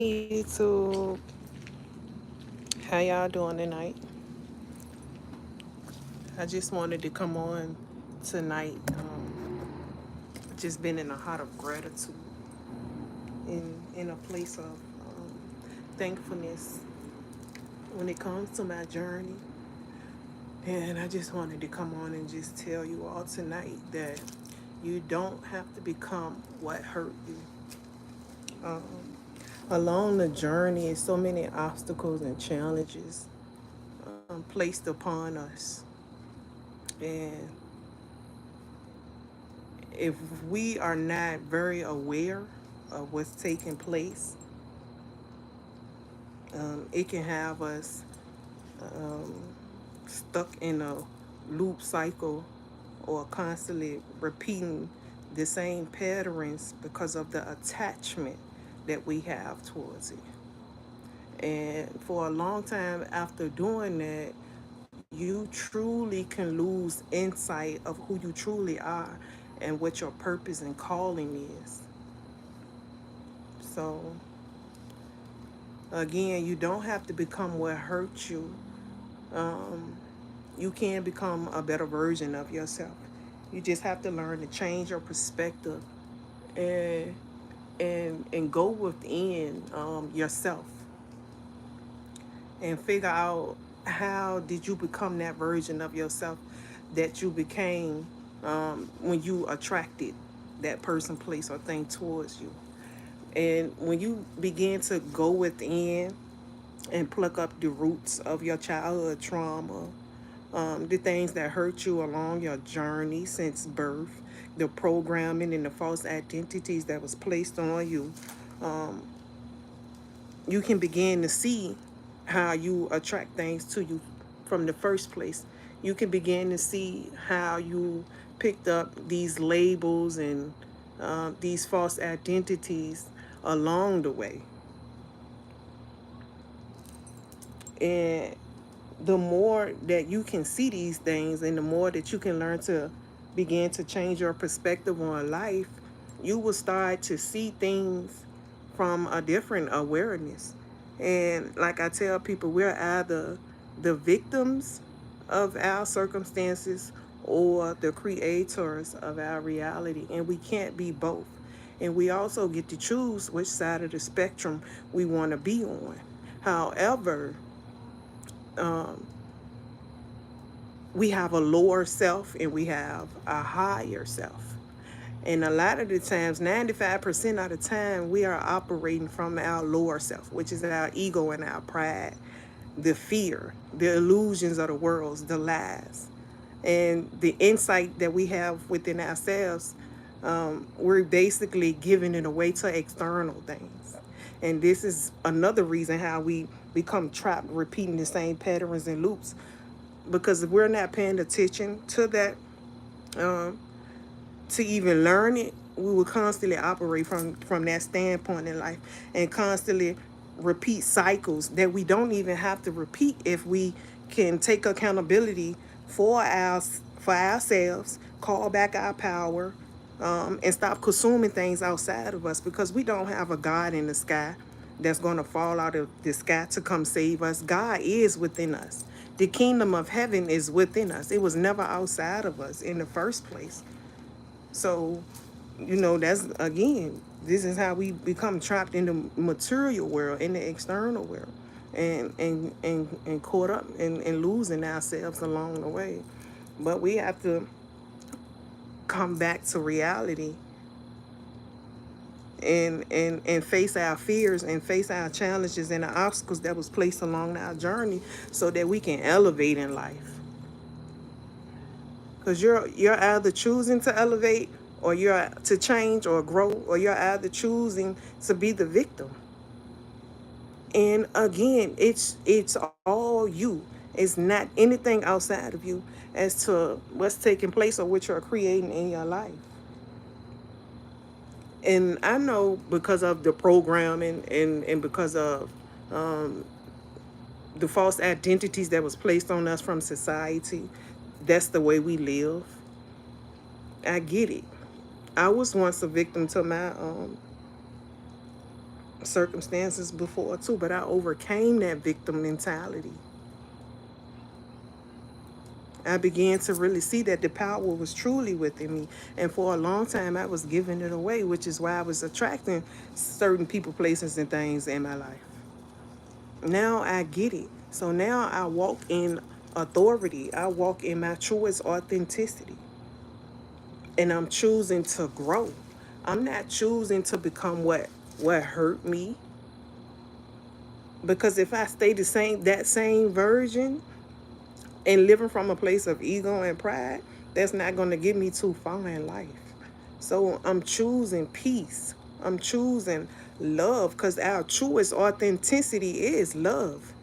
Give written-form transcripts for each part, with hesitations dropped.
YouTube, how y'all doing tonight? I just wanted to come on tonight. Just been in a heart of gratitude, in a place of thankfulness when it comes to my journey. And I just wanted to come on and just tell you all tonight that you don't have to become what hurt you. Along the journey, so many obstacles and challenges placed upon us. And if we are not very aware of what's taking place, it can have us stuck in a loop cycle or constantly repeating the same patterns because of the attachment that we have towards it. And for a long time after doing that, you truly can lose insight of who you truly are and what your purpose and calling is. So, again, you don't have to become what hurt you. You can become a better version of yourself. You just have to learn to change your perspective and and go within yourself and figure out how did you become that version of yourself that you became when you attracted that person, place, or thing towards you. And when you begin to go within and pluck up the roots of your childhood trauma, the things that hurt you along your journey since birth, the programming and the false identities that was placed on you, you can begin to see how you attract things to you from the first place. You can begin to see how you picked up these labels and these false identities along the way. And the more that you can see these things and the more that you can learn to begin to change your perspective on life, you will start to see things from a different awareness. And like I tell people, we're either the victims of our circumstances or the creators of our reality, and we can't be both. And we also get to choose which side of the spectrum we want to be on. However, we have a lower self and we have a higher self. And a lot of the times, 95% of the time, we are operating from our lower self, which is our ego and our pride, the fear, the illusions of the world, the lies, and the insight that we have within ourselves. We're basically giving it away to external things. And this is another reason how we become trapped repeating the same patterns and loops, because if we're not paying attention to that, to even learn it, we will constantly operate from that standpoint in life and constantly repeat cycles that we don't even have to repeat if we can take accountability for ourselves, call back our power, and stop consuming things outside of us, because we don't have a God in the sky that's going to fall out of the sky to come save us. God is within us. The kingdom of heaven is within us. It was never outside of us in the first place. So, that's again, this is how we become trapped in the material world, in the external world, and caught up and losing ourselves along the way. But we have to come back to reality and face our fears and face our challenges and the obstacles that was placed along our journey so that we can elevate in life. Because you're either choosing to elevate or you're to change or grow, or you're either choosing to be the victim. And again, it's all you. It's not anything outside of you as to what's taking place or what you're creating in your life. And I know because of the programming and because of the false identities that was placed on us from society, that's the way we live. I get it. I was once a victim to circumstances before too, but I overcame that victim mentality. I began to really see that the power was truly within me. And for a long time, I was giving it away, which is why I was attracting certain people, places, and things in my life. Now I get it. So now I walk in authority, I walk in my truest authenticity. And I'm choosing to grow. I'm not choosing to become what hurt me. Because if I stay that same version and living from a place of ego and pride, that's not going to get me too far in life. So I'm choosing peace. I'm choosing love, because our truest authenticity is love.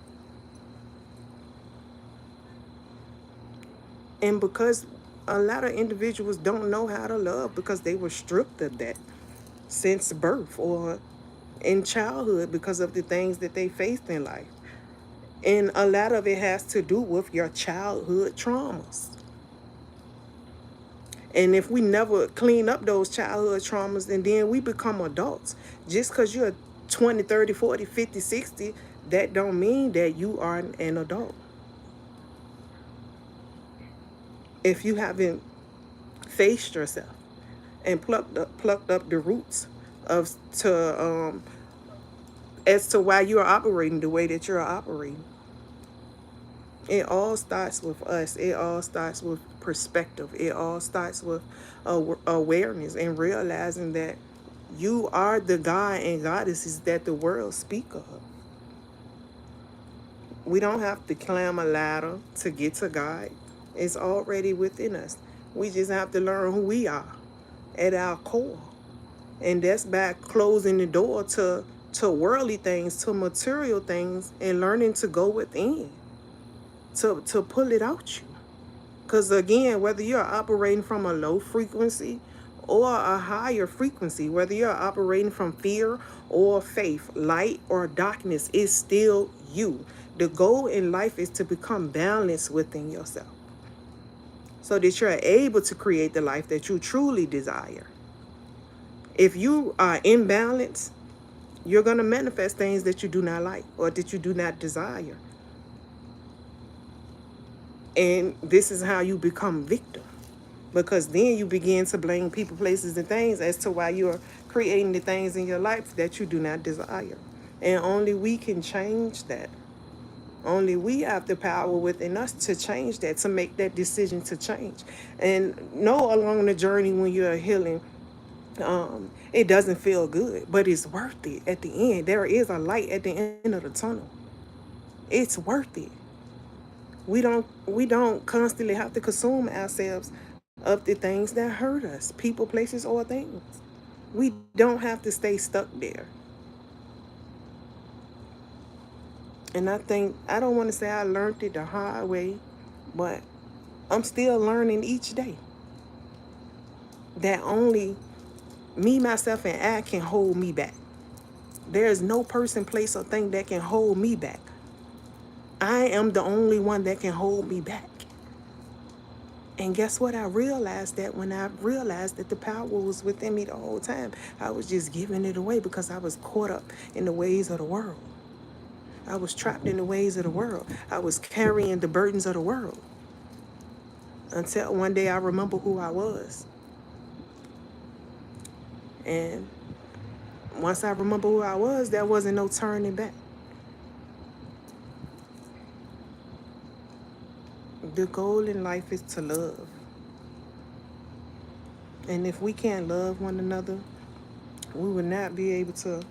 And because a lot of individuals don't know how to love because they were stripped of that since birth or in childhood because of the things that they faced in life. And a lot of it has to do with your childhood traumas. And if we never clean up those childhood traumas, and then we become adults, just because you're 20, 30, 40, 50, 60, that don't mean that you are an adult. If you haven't faced yourself and plucked up the roots of to as to why you're operating the way that you're operating. It all starts with us. It all starts with perspective. It all starts with awareness and realizing that you are the God and goddesses that the world speak of. We don't have to climb a ladder to get to God. It's already within us. We just have to learn who we are at our core. And that's by closing the door to worldly things, to material things, and learning to go within, to pull it out you. Because again, whether you're operating from a low frequency or a higher frequency, whether you're operating from fear or faith, light or darkness, is still you. The goal in life is to become balanced within yourself so that you're able to create the life that you truly desire. If you are imbalanced, you're going to manifest things that you do not like or that you do not desire. And this is how you become victim. Because then you begin to blame people, places, and things as to why you're creating the things in your life that you do not desire. And only we can change that. Only we have the power within us to change that, to make that decision to change. And know along the journey when you're healing, it doesn't feel good, but it's worth it at the end. There is a light at the end of the tunnel. It's worth it. We don't constantly have to consume ourselves of the things that hurt us, people, places, or things. We don't have to stay stuck there. And I don't want to say I learned it the hard way, but I'm still learning each day that only me, myself, and I can hold me back. There is no person, place, or thing that can hold me back. I am the only one that can hold me back. And guess what? I realized that when I realized that the power was within me the whole time, I was just giving it away because I was caught up in the ways of the world. I was trapped in the ways of the world. I was carrying the burdens of the world. Until one day I remember who I was. And once I remember who I was, there wasn't no turning back. The goal in life is to love. And if we can't love one another, we will not be able to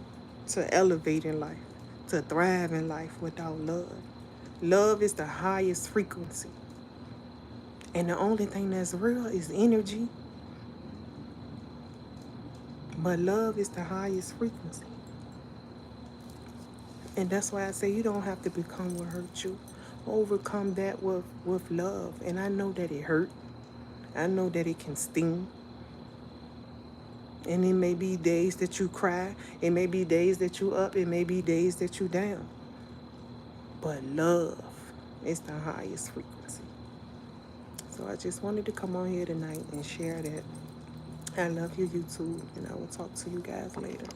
elevate in life, to thrive in life without love. Love is the highest frequency. And the only thing that's real is energy. But love is the highest frequency. And that's why I say you don't have to become what hurt you. Overcome that with love. And I know that it hurt. I know that it can sting. And it may be days that you cry. It may be days that you up. It may be days that you down. But love is the highest frequency. So I just wanted to come on here tonight and share that. I love you, YouTube, and I will talk to you guys later.